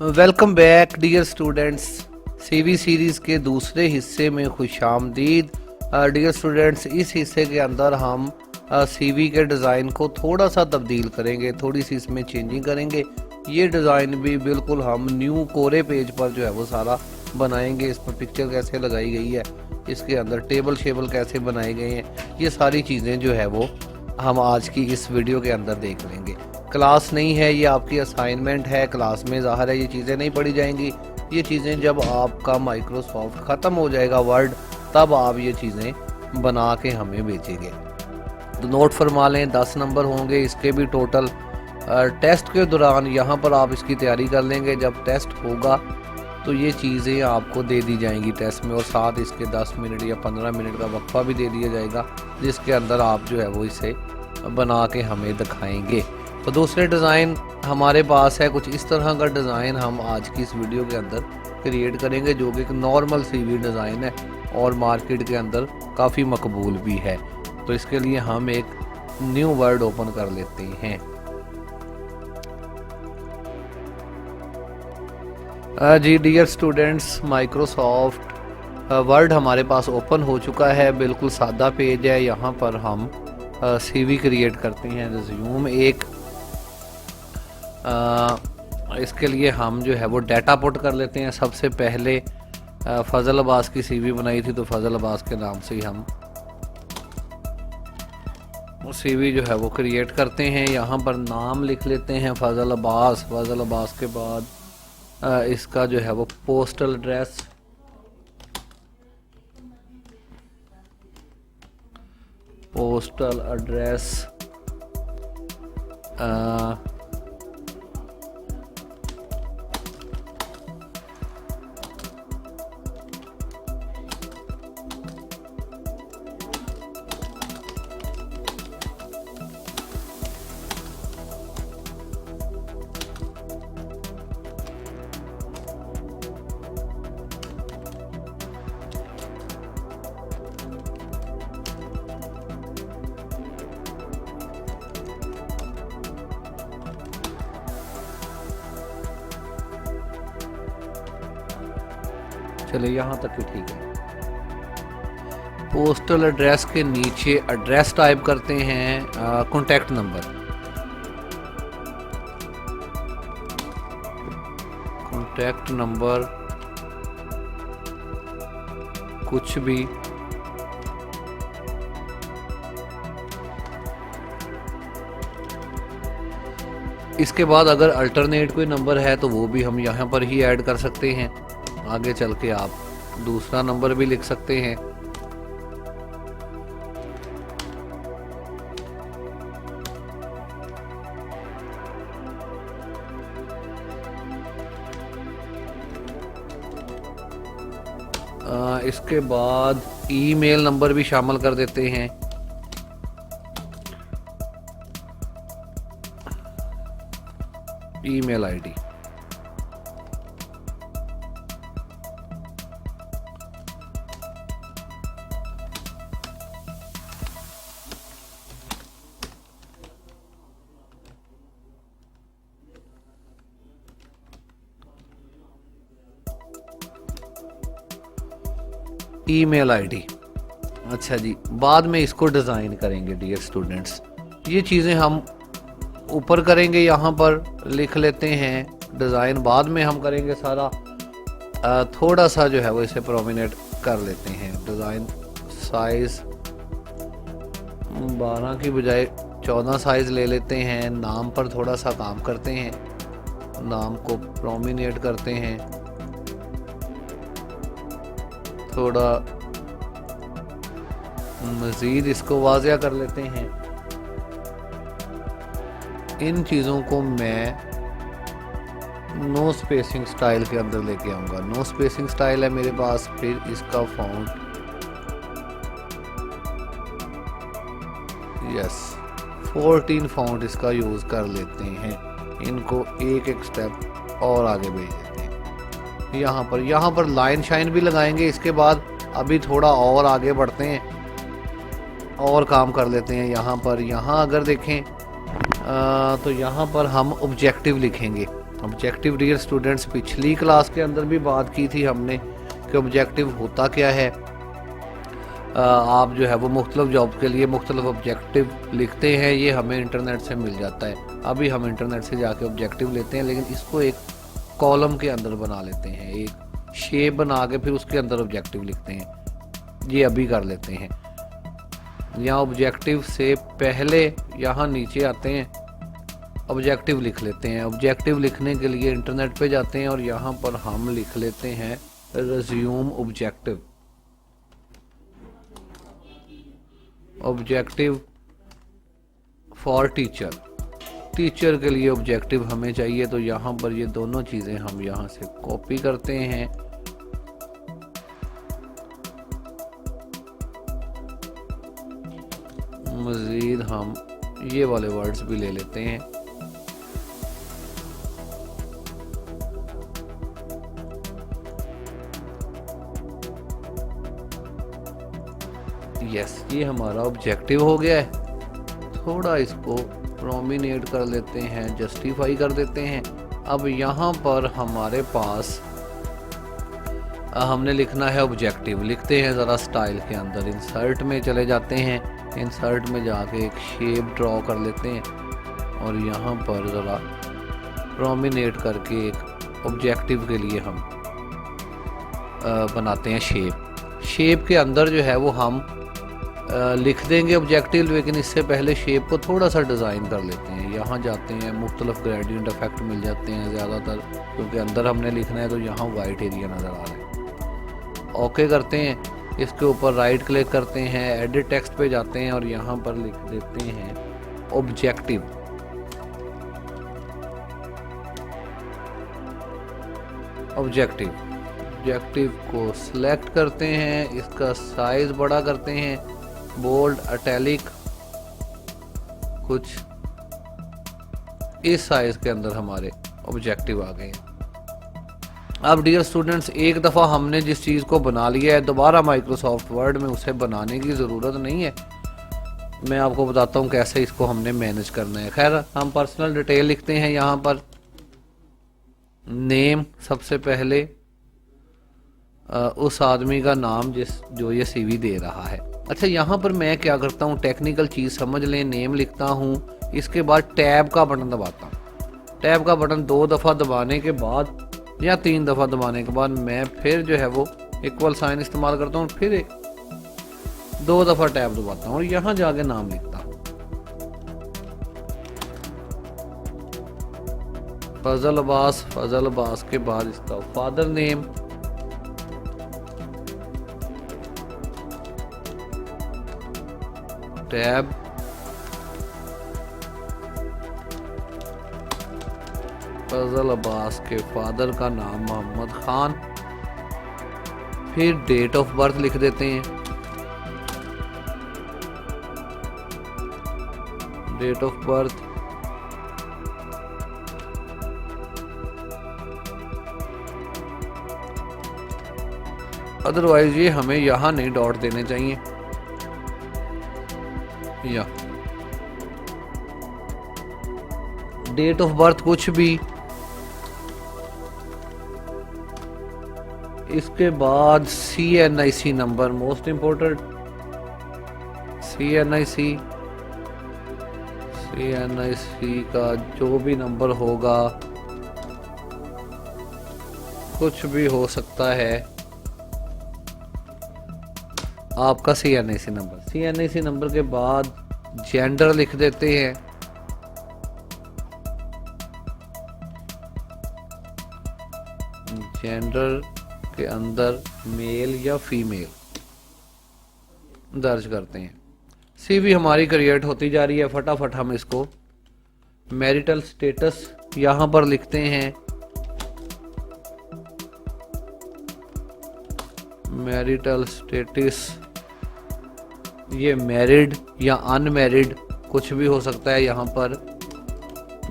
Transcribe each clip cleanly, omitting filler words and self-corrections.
Welcome back dear students. CV series के दूसरे हिस्से में खुशामदीद। डियर स्टूडेंट्स, इस हिस्से के अंदर हम सीवी के डिज़ाइन को थोड़ा सा तब्दील करेंगे, थोड़ी सी इसमें चेंजिंग करेंगे। ये डिज़ाइन भी बिल्कुल हम न्यू कोरे पेज पर जो है वो सारा बनाएंगे। इस पर पिक्चर कैसे लगाई गई है, इसके अंदर टेबल शेबल कैसे बनाए गए हैं, ये सारी चीज़ें जो है वो हम आज की इस वीडियो के अंदर देख लेंगे। क्लास नहीं है, ये आपकी असाइनमेंट है। क्लास में ज़ाहिर है ये चीज़ें नहीं पढ़ी जाएंगी। ये चीज़ें जब आपका माइक्रोसॉफ्ट ख़त्म हो जाएगा वर्ड, तब आप ये चीज़ें बना के हमें भेजेंगे। तो नोट फरमा लें, 10 नंबर होंगे इसके भी टोटल। टेस्ट के दौरान यहाँ पर आप इसकी तैयारी कर लेंगे। जब टेस्ट होगा तो ये चीज़ें आपको दे दी जाएंगी टेस्ट में, और साथ इसके 10 मिनट या 15 मिनट का वक्फा भी दे दिया जाएगा, जिसके अंदर आप जो है वो इसे बना के हमें दिखाएंगे। तो दूसरे डिज़ाइन हमारे पास है, कुछ इस तरह का डिज़ाइन हम आज की इस वीडियो के अंदर क्रिएट करेंगे, जो कि एक नॉर्मल सीवी डिज़ाइन है और मार्केट के अंदर काफ़ी मकबूल भी है। तो इसके लिए हम एक न्यू वर्ड ओपन कर लेते हैं। जी डियर स्टूडेंट्स, माइक्रोसॉफ्ट वर्ड हमारे पास ओपन हो चुका है। बिल्कुल सादा पेज है। यहाँ पर हम सीवी क्रिएट करते हैं, रिज्यूम एक। इसके लिए हम जो है वो डाटा पुट कर लेते हैं। सबसे पहले फजल अब्बास की सीवी बनाई थी, तो फजल अब्बास के नाम से ही हम वो सीवी जो है वो क्रिएट करते हैं। यहाँ पर नाम लिख लेते हैं फजल अब्बास। फजल अब्बास के बाद इसका जो है वो पोस्टल एड्रेस, चलिए यहाँ तक ही ठीक है। पोस्टल एड्रेस के नीचे एड्रेस टाइप करते हैं, कॉन्टैक्ट नंबर। कॉन्टैक्ट नंबर कुछ भी, इसके बाद अगर अल्टरनेट कोई नंबर है तो वो भी हम यहाँ पर ही ऐड कर सकते हैं। आगे चल के आप दूसरा नंबर भी लिख सकते हैं। इसके बाद ईमेल नंबर भी शामिल कर देते हैं। Email ID, email ID. अच्छा जी, बाद में इसको डिज़ाइन करेंगे डियर स्टूडेंट्स। ये चीज़ें हम ऊपर करेंगे, यहाँ पर लिख लेते हैं डिज़ाइन, बाद में हम करेंगे सारा। थोड़ा सा जो है वो इसे प्रोमिनेट कर लेते हैं। डिज़ाइन साइज़ 12 की बजाय 14 साइज़ ले लेते हैं। नाम पर थोड़ा सा काम करते हैं, नाम को प्रोमिनेट करते हैं, थोड़ा मज़ीद इसको वाज़िया कर लेते हैं। इन चीज़ों को मैं नो स्पेसिंग स्टाइल के अंदर लेके आऊँगा। नो स्पेसिंग स्टाइल है मेरे पास। फिर इसका फॉन्ट, यस 14 फॉन्ट इसका यूज़ कर लेते हैं। इनको एक एक स्टेप और आगे भेज देते हैं। यहाँ पर लाइन शाइन भी लगाएंगे। इसके बाद अभी थोड़ा और आगे बढ़ते हैं और काम कर लेते हैं। यहाँ अगर देखें तो यहाँ पर हम ऑब्जेक्टिव लिखेंगे। ऑब्जेक्टिव डियर स्टूडेंट्स, पिछली क्लास के अंदर भी बात की थी हमने कि ऑब्जेक्टिव होता क्या है। आप जो है वो मुख्तलिफ जॉब के लिए मुख्तलिफ ऑब्जेक्टिव लिखते हैं, ये हमें इंटरनेट से मिल जाता है। अभी हम इंटरनेट से जाके ऑब्जेक्टिव लेते हैं, लेकिन इसको एक कॉलम के अंदर बना लेते हैं, एक शेप बना के फिर उसके अंदर ऑब्जेक्टिव लिखते हैं। ये अभी कर लेते हैं। यहाँ ऑब्जेक्टिव से पहले यहाँ नीचे आते हैं, ऑब्जेक्टिव लिख लेते हैं। ऑब्जेक्टिव लिखने के लिए इंटरनेट पे जाते हैं और यहाँ पर हम लिख लेते हैं resume objective. Objective for teacher, teacher के लिए ऑब्जेक्टिव हमें चाहिए, तो यहाँ पर ये दोनों चीज़ें हम यहाँ से कॉपी करते हैं। मज़ीद हम ये वाले वर्ड्स भी ले लेते हैं। यस, ये हमारा ऑब्जेक्टिव हो गया है। थोड़ा इसको प्रोमिनेट कर लेते हैं, जस्टिफाई कर देते हैं। अब यहाँ पर हमारे पास हमने लिखना है ऑब्जेक्टिव। लिखते हैं ज़रा स्टाइल के अंदर, इंसर्ट में चले जाते हैं। इंसर्ट में जाके एक शेप ड्रॉ कर लेते हैं और यहाँ पर ज़रा प्रोमिनेट करके एक ऑब्जेक्टिव के लिए हम बनाते हैं शेप। शेप के अंदर जो है वो हम लिख देंगे ऑब्जेक्टिव, लेकिन इससे पहले शेप को थोड़ा सा डिज़ाइन कर लेते हैं। यहाँ जाते हैं, मुख्तलिफ ग्रेडियंट इफेक्ट मिल जाते हैं ज़्यादातर, क्योंकि अंदर हमने लिखना है तो यहाँ वाइट एरिया नज़र आ रहा है। ओके करते हैं, इसके ऊपर राइट क्लिक करते हैं, एडिट टेक्स्ट पे जाते हैं और यहाँ पर लिख देते हैं ऑब्जेक्टिव। ऑब्जेक्टिव को सिलेक्ट करते हैं, इसका साइज बड़ा करते हैं, बोल्ड, इटैलिक, कुछ इस साइज के अंदर हमारे ऑब्जेक्टिव आ गए। अब डियर स्टूडेंट्स, एक दफ़ा हमने जिस चीज़ को बना लिया है, दोबारा माइक्रोसॉफ्ट वर्ड में उसे बनाने की ज़रूरत नहीं है। मैं आपको बताता हूँ कैसे इसको हमने मैनेज करना है। खैर, हम पर्सनल डिटेल लिखते हैं। यहाँ पर नेम सबसे पहले उस आदमी का नाम जो ये सीवी दे रहा है। अच्छा, यहाँ पर मैं क्या करता हूँ, टेक्निकल चीज़ समझ लें। नेम लिखता हूँ, इसके बाद टैब का बटन दबाता हूँ। टैब का बटन 2 दफ़ा दबाने के बाद या 3 दफ़ा दबाने के बाद मैं फिर जो है वो इक्वल साइन इस्तेमाल करता हूँ, फिर 2 दफ़ा टैब दबाता हूँ और यहाँ जाके नाम लिखता हूँ। फजल अब्बास के बाद इसका फादर नेम, टैब, फजल अब्बास के फादर का नाम मोहम्मद खान, फिर डेट ऑफ बर्थ लिख देते हैं। डेट ऑफ बर्थ, अदरवाइज ये हमें यहाँ नहीं डॉट देने चाहिए। या डेट ऑफ बर्थ कुछ भी, इसके बाद CNIC number, most important CNIC का जो भी नंबर होगा, कुछ भी हो सकता है आपका CNIC नंबर। CNIC नंबर के बाद जेंडर लिख देते हैं। जेंडर के अंदर मेल या फीमेल दर्ज करते हैं। CV हमारी क्रिएट होती जा रही है। फटाफट हम इसको मैरिटल स्टेटस यहाँ पर लिखते हैं। मैरिटल स्टेटस, ये मैरिड या अनमैरिड कुछ भी हो सकता है, यहाँ पर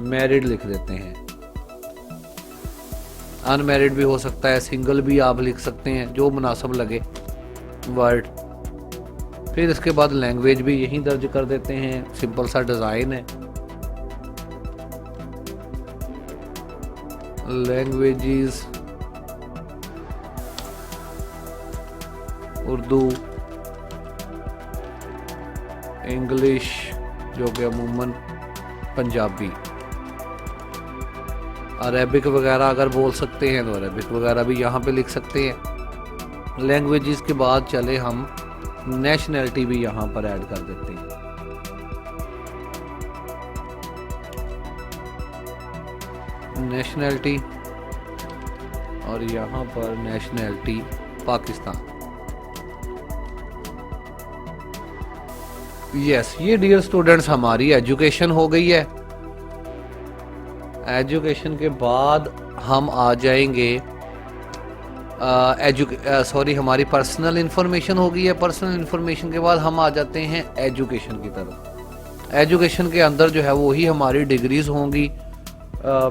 मैरिड लिख देते हैं। अनमैरिड भी हो सकता है, सिंगल भी आप लिख सकते हैं, जो मुनासिब लगे वर्ड। फिर इसके बाद लैंग्वेज भी यहीं दर्ज कर देते हैं। सिंपल सा डिज़ाइन है। लैंग्वेजेस उर्दू, इंग्लिश जो कि अमूमन पंजाबी, अरेबिक वगैरह अगर बोल सकते हैं तो अरेबिक वगैरह भी यहाँ पे लिख सकते हैं। लैंग्वेजेस के बाद चले हम नेशनैलिटी भी यहाँ पर ऐड कर देते हैं। नेशनैलिटी, और यहाँ पर नेशनैलिटी पाकिस्तान। यस, ये डियर स्टूडेंट्स हमारी एजुकेशन हो गई है। एजुकेशन के बाद हम आ जाएंगे हमारी पर्सनल इंफॉर्मेशन हो गई है। पर्सनल इंफॉर्मेशन के बाद हम आ जाते हैं एजुकेशन की तरफ। एजुकेशन के अंदर जो है वही हमारी डिग्रीज होंगी,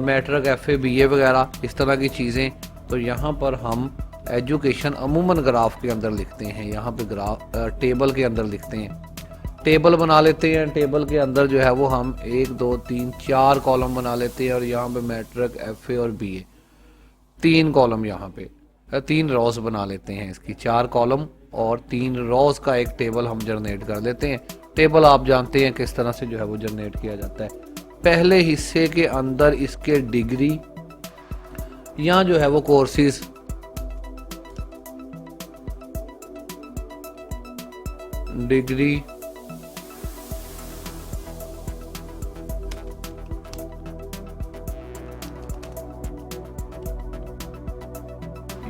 मैट्रिक, एफए, बीए वगैरह इस तरह की चीज़ें। तो यहाँ पर हम एजुकेशन अमूमन ग्राफ के अंदर लिखते हैं। यहाँ पे ग्राफ टेबल के अंदर लिखते हैं, टेबल बना लेते हैं। टेबल के अंदर जो है वो हम 1 2 3 4 कॉलम बना लेते हैं, और यहाँ पे मैट्रिक, एफए और बीए 3 कॉलम, यहाँ पे 3 रोज बना लेते हैं। इसकी 4 कॉलम और 3 रोज का एक टेबल हम जनरेट कर लेते हैं। टेबल आप जानते हैं किस तरह से जो है वो जनरेट किया जाता है। पहले हिस्से के अंदर इसके डिग्री, यहाँ जो है वो कोर्सेज, डिग्री,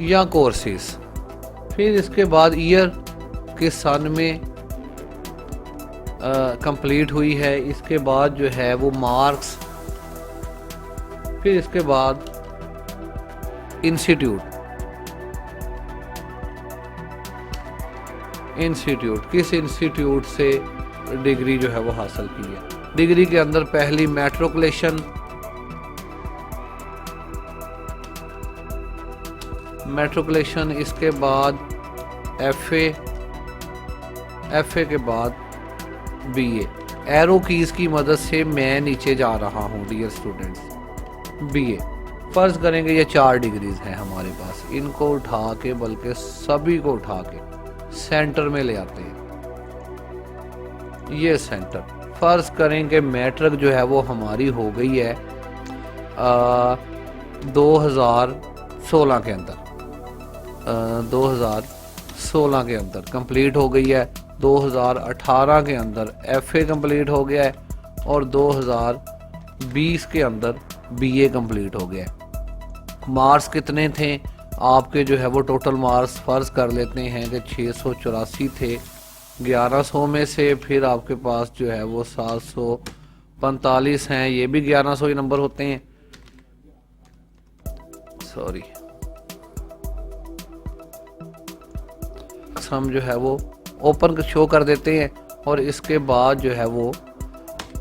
या कोर्सेज। फिर इसके बाद ईयर किस सन में कंप्लीट हुई है, इसके बाद जो है वो मार्क्स, फिर इसके बाद इंस्टीट्यूट, किस इंस्टीट्यूट से डिग्री जो है वो हासिल की है। डिग्री के अंदर पहली मैट्रिकुलेशन, इसके बाद एफए, के बाद बीए। एरो कीज की मदद से मैं नीचे जा रहा हूँ डियर स्टूडेंट्स। बीए फर्ज करेंगे ये 4 डिग्रीज हैं हमारे पास, इनको उठा के, बल्कि सभी को उठा के सेंटर में ले आते हैं। ये सेंटर फर्ज करेंगे मैट्रिक जो है वो हमारी हो गई है 2016 के अंदर, 2016 के अंदर कंप्लीट हो गई है। 2018 के अंदर एफए कंप्लीट हो गया है, और 2020 के अंदर बीए कंप्लीट हो गया है। मार्क्स कितने थे आपके जो है वो, टोटल मार्क्स फर्ज कर लेते हैं कि 684 थे 1100 में से। फिर आपके पास जो है वो 745 हैं, ये भी 1100 ही नंबर होते हैं, सॉरी। हम जो है वो ओपन शो कर देते हैं, और इसके बाद जो है वो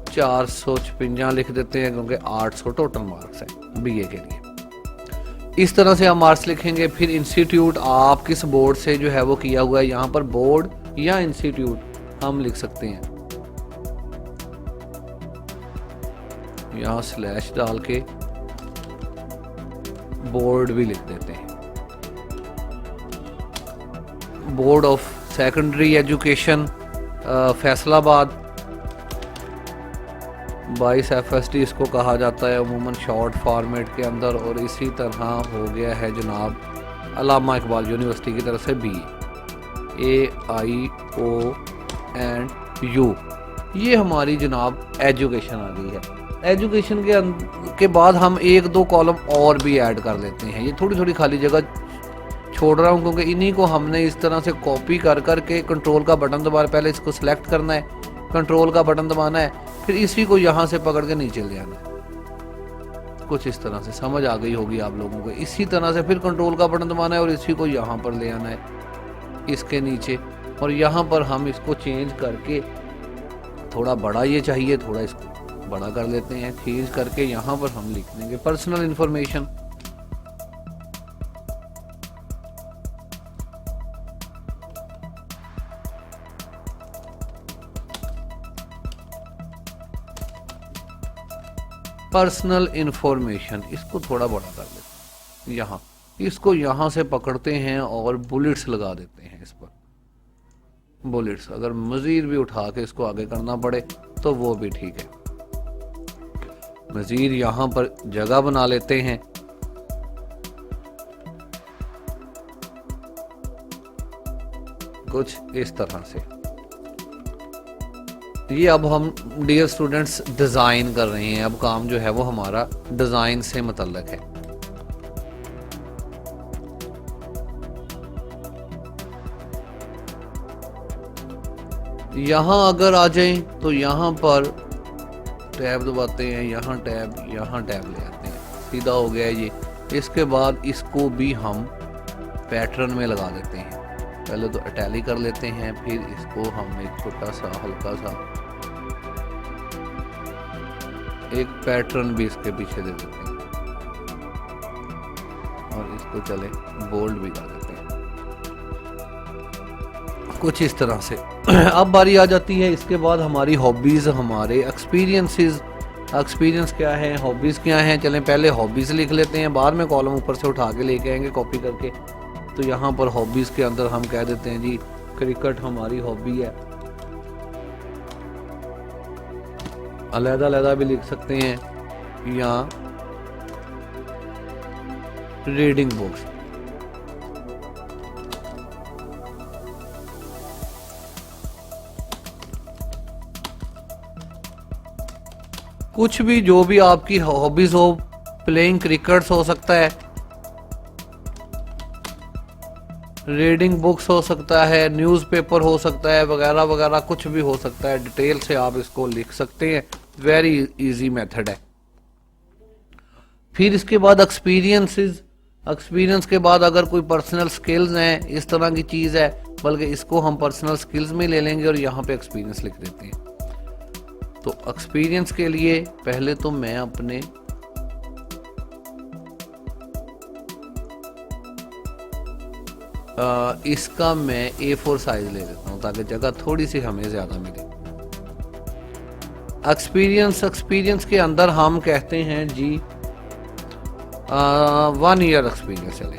456 लिख देते हैं, क्योंकि 800 टोटल मार्क्स हैं बीए के लिए। इस तरह से हम मार्क्स लिखेंगे। फिर इंस्टीट्यूट आप किस बोर्ड से जो है वो किया हुआ है, यहाँ पर बोर्ड या इंस्टीट्यूट हम लिख सकते हैं। यहाँ स्लैश डाल के बोर्ड भी लिख देते हैं। Board of secondary education Faisalabad, 22 FSD इसको कहा जाता है अमूमन शॉर्ट फॉर्मेट के अंदर। और इसी तरह हो गया है जनाब अल्लामा इकबाल यूनिवर्सिटी की तरफ से BA, AIOU। ये हमारी जनाब एजुकेशन आ गई है। एजुकेशन के बाद हम 1-2 कॉलम और भी ऐड कर लेते हैं। ये थोड़ी थोड़ी खाली जगह छोड़ रहा हूँ, क्योंकि इन्हीं को हमने इस तरह से कॉपी कर के कंट्रोल का बटन दबाना, पहले इसको सिलेक्ट करना है, कंट्रोल का बटन दबाना है, फिर इसी को यहाँ से पकड़ के नीचे ले आना है। कुछ इस तरह से समझ आ गई होगी आप लोगों को। इसी तरह से फिर कंट्रोल का बटन दबाना है और इसी को यहाँ पर ले आना है, इसके नीचे। और यहाँ पर हम इसको चेंज करके, थोड़ा बड़ा ये चाहिए, थोड़ा इसको बड़ा कर लेते हैं। चेंज करके यहाँ पर हम लिख देंगे पर्सनल इंफॉर्मेशन। पर्सनल इंफॉर्मेशन, इसको थोड़ा बड़ा कर लेते हैं। यहाँ इसको यहाँ से पकड़ते हैं और बुलेट्स लगा देते हैं इस पर, बुलेट्स। अगर मजीद भी उठा के इसको आगे करना पड़े तो वो भी ठीक है। मजीद यहाँ पर जगह बना लेते हैं। कुछ इस तरह से। ये अब हम डियर स्टूडेंट्स डिजाइन कर रहे हैं। अब काम जो है वो हमारा डिजाइन से मुतल्लक है। यहां अगर आ जाएं तो यहां पर टैब दबाते हैं, यहाँ टैब ले आते हैं, सीधा हो गया ये। इसके बाद इसको भी हम पैटर्न में लगा देते हैं। पहले तो इटैली कर लेते हैं, फिर इसको हम एक छोटा सा हल्का सा एक पैटर्न भी इसके पीछे दे देते हैं और इसको चले बोल्ड भी कर देते हैं कुछ इस तरह से। अब बारी आ जाती है इसके बाद हमारी हॉबीज, हमारे एक्सपीरियंसेस। एक्सपीरियंस क्या है, हॉबीज क्या है, चलें पहले हॉबीज लिख लेते हैं, बाद में कॉलम ऊपर से उठा के लेके आएंगे कॉपी करके। तो यहाँ पर हॉबीज के अंदर हम कह देते हैं जी क्रिकेट हमारी हॉबी है। अलग-अलग भी लिख सकते हैं, या रीडिंग बुक्स। कुछ भी जो भी आपकी हॉबीज हो, प्लेइंग क्रिकेट्स हो सकता है, रीडिंग बुक्स हो सकता है, न्यूज़पेपर हो सकता है, वगैरह वगैरह कुछ भी हो सकता है। डिटेल से आप इसको लिख सकते हैं, वेरी इजी मेथड है। फिर इसके बाद एक्सपीरियंसेस। एक्सपीरियंस के बाद अगर कोई पर्सनल स्किल्स हैं, इस तरह की चीज़ है, बल्कि इसको हम पर्सनल स्किल्स में ले लेंगे और यहाँ पे एक्सपीरियंस लिख देते हैं। तो एक्सपीरियंस के लिए पहले तो मैं अपने इसका मैं A4 साइज ले लेता हूँ ताकि जगह थोड़ी सी हमें ज्यादा मिले। एक्सपीरियंस के अंदर हम कहते हैं जी 1 ईयर एक्सपीरियंस चले,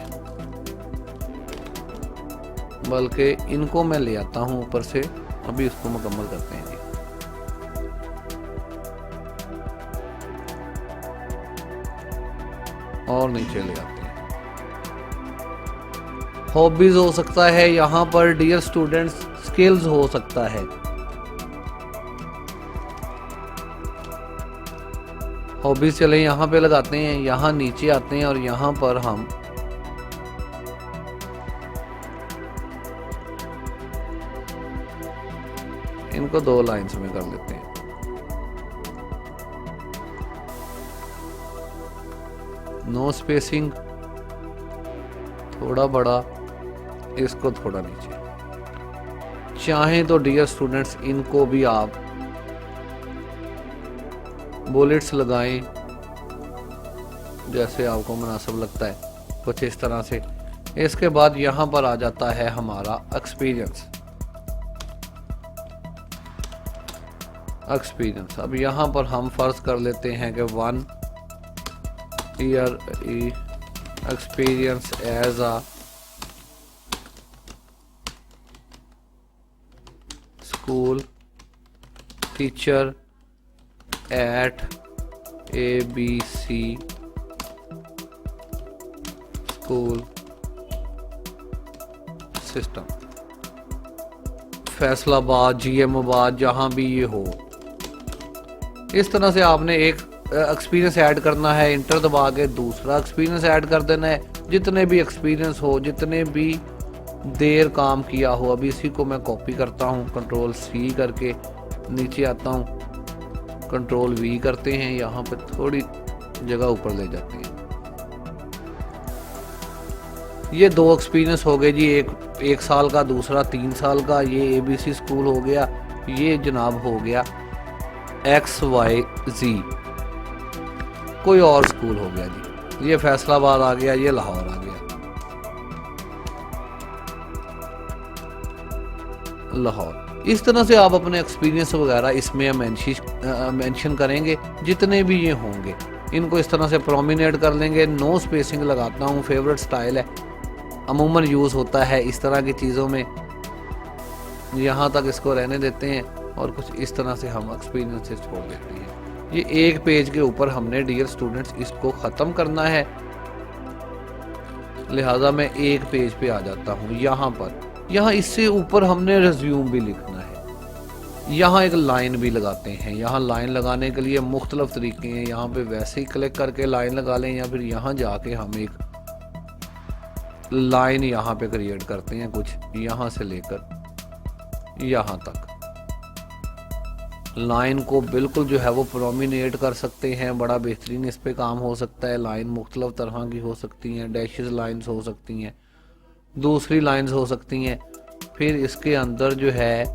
बल्कि इनको मैं ले आता हूँ ऊपर से। अभी इसको मुकम्मल करते हैं जी। और नीचे ले आते हैं। हॉबीज हो सकता है, यहाँ पर डियर स्टूडेंट्स स्किल्स हो सकता है। हॉबीज चले यहाँ पे लगाते हैं, यहाँ नीचे आते हैं और यहाँ पर हम इनको 2 लाइंस में कर लेते हैं। नो स्पेसिंग, थोड़ा बड़ा, इसको थोड़ा नीचे। चाहें तो डियर स्टूडेंट्स इनको भी आप बुलेट्स लगाएं जैसे आपको मुनासिब लगता है, कुछ इस तरह से। इसके बाद यहाँ पर आ जाता है हमारा एक्सपीरियंस। अब यहाँ पर हम फर्ज कर लेते हैं कि 1 year experience as a school teacher at ABC school system, Faisalabad, GMआबाद, जहां भी ये हो। इस तरह से आपने एक एक्सपीरियंस ऐड करना है, इंटर दबा के दूसरा एक्सपीरियंस ऐड कर देना है। जितने भी एक्सपीरियंस हो, जितने भी देर काम किया हो। अभी इसी को मैं कॉपी करता हूँ, कंट्रोल C करके नीचे आता हूँ, कंट्रोल V करते हैं, यहाँ पे थोड़ी जगह ऊपर ले जाते हैं। ये 2 एक्सपीरियंस हो गए जी, एक साल का, दूसरा 3 साल का। ये ABC स्कूल हो गया, ये जनाब हो गया XYZ कोई और स्कूल हो गया जी। ये फैसलाबाद आ गया, ये लाहौर आ गया, लाहौर। इस तरह से आप अपने एक्सपीरियंस वगैरह इसमें मेंशन करेंगे जितने भी ये होंगे। इनको इस तरह से प्रोमिनेट कर लेंगे। नो स्पेसिंग लगाता हूँ, फेवरेट स्टाइल है, अमूमन यूज़ होता है इस तरह की चीज़ों में। यहाँ तक इसको रहने देते हैं और कुछ इस तरह से हम एक्सपीरियंस से छोड़ देते हैं। ये एक पेज के ऊपर हमने डियर स्टूडेंट्स इसको ख़त्म करना है, लिहाजा मैं एक पेज पे आ जाता हूँ। यहाँ इससे ऊपर हमने रिज्यूम भी लिखना है। यहाँ एक लाइन भी लगाते हैं। यहाँ लाइन लगाने के लिए मुख्तलिफ तरीके हैं। यहाँ पे वैसे ही क्लिक करके लाइन लगा लें, या फिर यहाँ जाके हम एक लाइन यहाँ पे क्रिएट करते हैं, कुछ यहाँ से लेकर यहाँ तक। लाइन को बिल्कुल जो है वो प्रोमिनेट कर सकते हैं, बड़ा बेहतरीन इस पे काम हो सकता है। लाइन मुख्तलिफ तरह की हो सकती हैं, डैशेस लाइन्स हो सकती हैं, दूसरी लाइन्स हो सकती हैं। फिर इसके अंदर जो है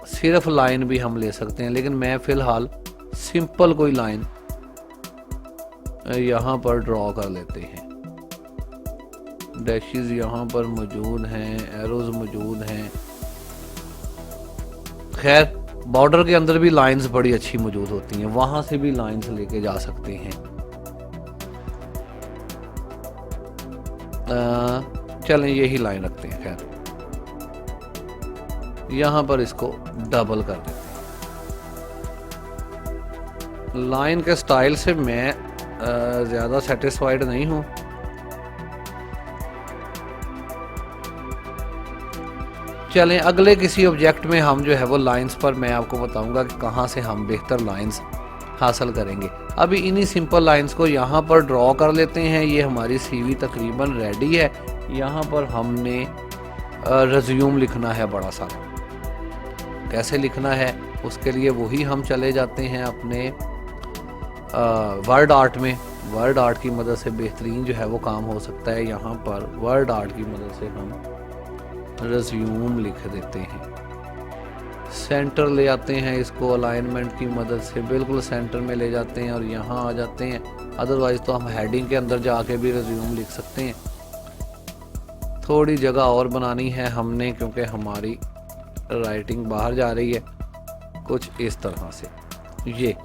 सिर्फ लाइन भी हम ले सकते हैं, लेकिन मैं फ़िलहाल सिंपल कोई लाइन यहाँ पर ड्रॉ कर लेते हैं। डैशेस यहाँ पर मौजूद हैं, एरोज मौजूद हैं। खैर बॉर्डर के अंदर भी लाइंस बड़ी अच्छी मौजूद होती हैं, वहां से भी लाइंस लेके जा सकते हैं। चलें यही लाइन रखते हैं। खैर यहां पर इसको डबल कर देते हैं। लाइन के स्टाइल से मैं ज्यादा सेटिस्फाइड नहीं हूं। चलें अगले किसी ऑब्जेक्ट में हम जो है वो लाइंस पर मैं आपको बताऊंगा कि कहाँ से हम बेहतर लाइंस हासिल करेंगे। अभी इन्हीं सिंपल लाइंस को यहाँ पर ड्रॉ कर लेते हैं। ये हमारी सीवी तकरीबन रेडी है। यहाँ पर हमने रिज्यूम लिखना है बड़ा सारा। कैसे लिखना है उसके लिए वही हम चले जाते हैं अपने वर्ड आर्ट में। वर्ड आर्ट की मदद से बेहतरीन जो है वो काम हो सकता है। यहाँ पर वर्ड आर्ट की मदद से हम रिज्यूम लिख देते हैं। सेंटर ले आते हैं, इसको अलाइनमेंट की मदद से बिल्कुल सेंटर में ले जाते हैं और यहाँ आ जाते हैं। अदरवाइज तो हम हेडिंग के अंदर जाके भी रिज्यूम लिख सकते हैं। थोड़ी जगह और बनानी है हमने, क्योंकि हमारी राइटिंग बाहर जा रही है, कुछ इस तरह से ये।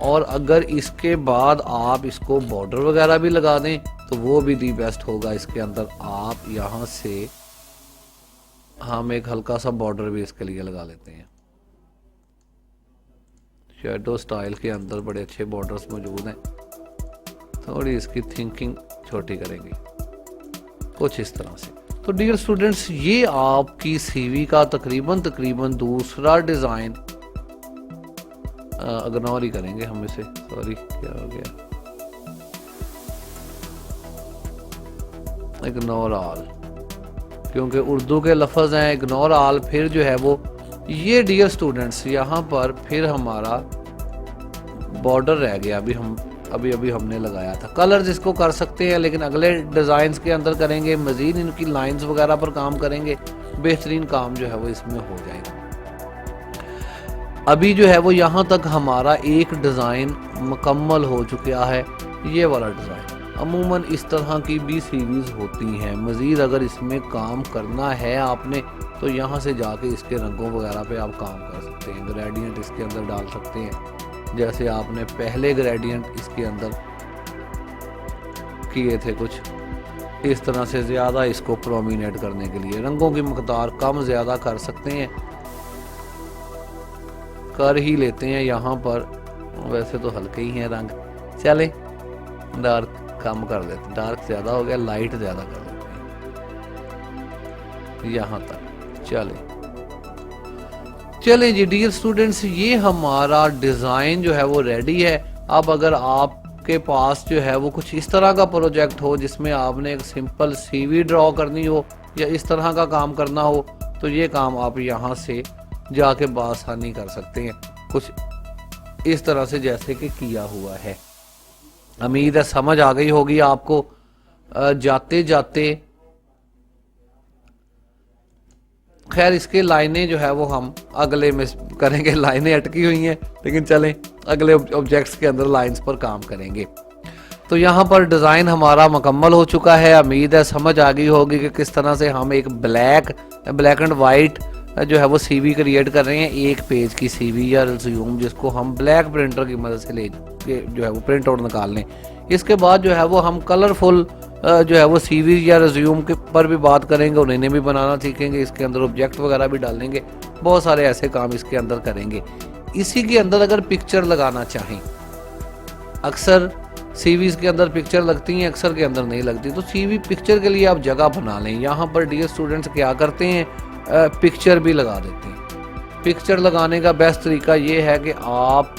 और अगर इसके बाद आप इसको बॉर्डर वगैरह भी लगा दें तो वो भी दी बेस्ट होगा। इसके अंदर आप यहाँ से हम एक हल्का सा बॉर्डर भी इसके लिए लगा लेते हैं। शैडो स्टाइल के अंदर बड़े अच्छे बॉर्डर्स मौजूद हैं। थोड़ी इसकी थिंकिंग छोटी करेंगे कुछ इस तरह से। तो डियर स्टूडेंट्स, ये आपकी सीवी का तकरीबन दूसरा डिज़ाइन। इग्नोर ही करेंगे हम इसे, सॉरी क्या हो गया, इग्नोर ऑल, क्योंकि उर्दू के लफ्ज़ हैं। इग्नोर ऑल फिर जो है वो ये डियर स्टूडेंट्स यहाँ पर फिर हमारा बॉर्डर रह गया। अभी हमने लगाया था। कलर्स इसको कर सकते हैं, लेकिन अगले डिज़ाइंस के अंदर करेंगे। मज़ीद इनकी लाइंस वगैरह पर काम करेंगे, बेहतरीन काम जो है वो इसमें हो जाएगा। अभी जो है वो यहाँ तक हमारा एक डिज़ाइन मुकम्मल हो चुका है, ये वाला डिज़ाइन। अमूमन इस तरह की भी सीरीज़ होती हैं। मज़ीद अगर इसमें काम करना है आपने तो यहाँ से जाके इसके रंगों वगैरह पे आप काम कर सकते हैं। ग्रेडियंट इसके अंदर डाल सकते हैं, जैसे आपने पहले ग्रेडियंट इसके अंदर किए थे कुछ इस तरह से। ज़्यादा इसको प्रोमिनेट करने के लिए रंगों की मकदार कम ज़्यादा कर सकते हैं, कर ही लेते हैं। यहाँ पर वैसे तो हल्के ही हैं रंग, चले डार्क कम कर देते हैं। डार्क ज़्यादा हो गया, लाइट ज़्यादा कर देते हैं यहाँ तक। चलें जी डियर स्टूडेंट्स, ये हमारा डिज़ाइन जो है वो रेडी है। अब अगर आपके पास जो है वो कुछ इस तरह का प्रोजेक्ट हो जिसमें आपने एक सिंपल सीवी ड्रॉ करनी हो या इस तरह का काम करना हो, तो ये काम आप यहाँ से जाके बआसानी कर सकते हैं, कुछ इस तरह से जैसे कि किया हुआ है। उम्मीद है समझ आ गई होगी आपको। जाते जाते खैर इसके लाइनें जो है वो हम अगले में करेंगे। लाइनें अटकी हुई हैं, लेकिन चलें अगले ऑब्जेक्ट्स के अंदर लाइंस पर काम करेंगे। तो यहाँ पर डिज़ाइन हमारा मुकम्मल हो चुका है। उम्मीद है समझ आ गई होगी कि किस तरह से हम एक ब्लैक एंड वाइट जो है वो सीवी क्रिएट कर रहे हैं, एक पेज की सीवी या रिज्यूम, जिसको हम ब्लैक प्रिंटर की मदद से ले के जो है वो प्रिंट आउट निकाल लें। इसके बाद जो है वो हम कलरफुल जो है वो सीवी या रिज्यूम के पर भी बात करेंगे, उन्हें भी बनाना सीखेंगे, इसके अंदर ऑब्जेक्ट वगैरह भी डालेंगे, बहुत सारे ऐसे काम इसके अंदर करेंगे। इसी के अंदर अगर पिक्चर लगाना चाहें, अक्सर सीवीज के अंदर पिक्चर लगती हैं, अक्सर के अंदर नहीं लगती, तो सीवी पिक्चर के लिए आप जगह बना लें। यहाँ पर डियर स्टूडेंट्स क्या करते हैं, पिक्चर भी लगा देते हैं। पिक्चर लगाने का बेस्ट तरीका ये है कि आप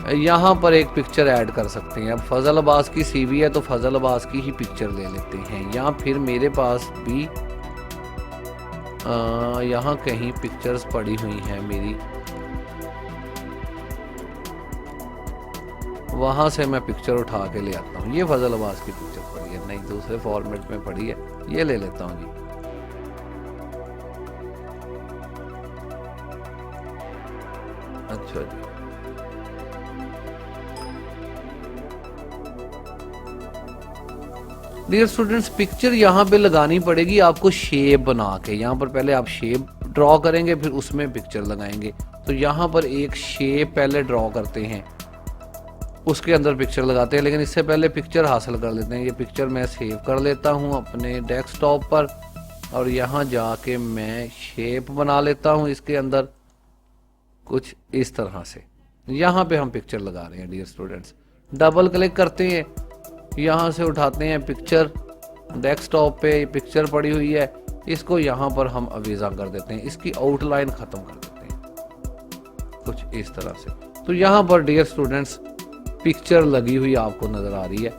यहाँ पर एक पिक्चर ऐड कर सकते हैं। अब फजल अब्बास की सीवी है तो फजल अब्बास की ही पिक्चर ले लेते हैं, या फिर मेरे पास भी यहाँ कहीं पिक्चर्स पड़ी हुई हैं मेरी, वहां से मैं पिक्चर उठा के ले आता हूँ। ये फजल अब्बास की पिक्चर पड़ी है, नहीं दूसरे फॉर्मेट में पड़ी है, ये ले लेता हूँ जी। अच्छा जी, डियर स्टूडेंट्स पिक्चर यहाँ पे लगानी पड़ेगी आपको शेप बना के। यहाँ पर पहले आप शेप ड्रॉ करेंगे, फिर उसमें पिक्चर लगाएंगे। तो यहाँ पर एक शेप पहले ड्रॉ करते हैं, उसके अंदर पिक्चर लगाते हैं, लेकिन इससे पहले पिक्चर हासिल कर लेते हैं। ये पिक्चर मैं सेव कर लेता हूँ अपने डेस्कटॉप पर, और यहाँ जाके मैं शेप बना लेता हूँ इसके अंदर कुछ इस तरह से। यहाँ पे हम पिक्चर लगा रहे हैं डियर स्टूडेंट्स। डबल क्लिक करते हैं, यहाँ से उठाते हैं पिक्चर, डेस्कटॉप पे पिक्चर पड़ी हुई है, इसको यहाँ पर हम अवीज़ा कर देते हैं, इसकी आउटलाइन ख़त्म कर देते हैं कुछ इस तरह से। तो यहाँ पर डियर स्टूडेंट्स पिक्चर लगी हुई आपको नज़र आ रही है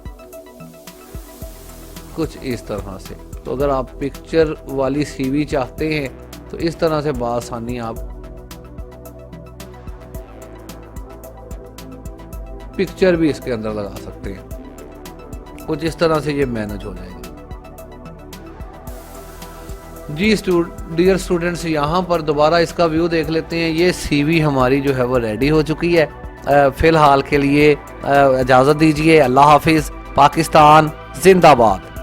कुछ इस तरह से। तो अगर आप पिक्चर वाली सीवी चाहते हैं तो इस तरह से बआसानी आप पिक्चर भी इसके अंदर लगा सकते हैं। कुछ इस तरह से ये मैनेज हो जाएगा जी। डियर स्टूडेंट्स यहाँ पर दोबारा इसका व्यू देख लेते हैं। ये सीवी हमारी जो है वो रेडी हो चुकी है। फिलहाल के लिए इजाज़त दीजिए। अल्लाह हाफिज़। पाकिस्तान जिंदाबाद।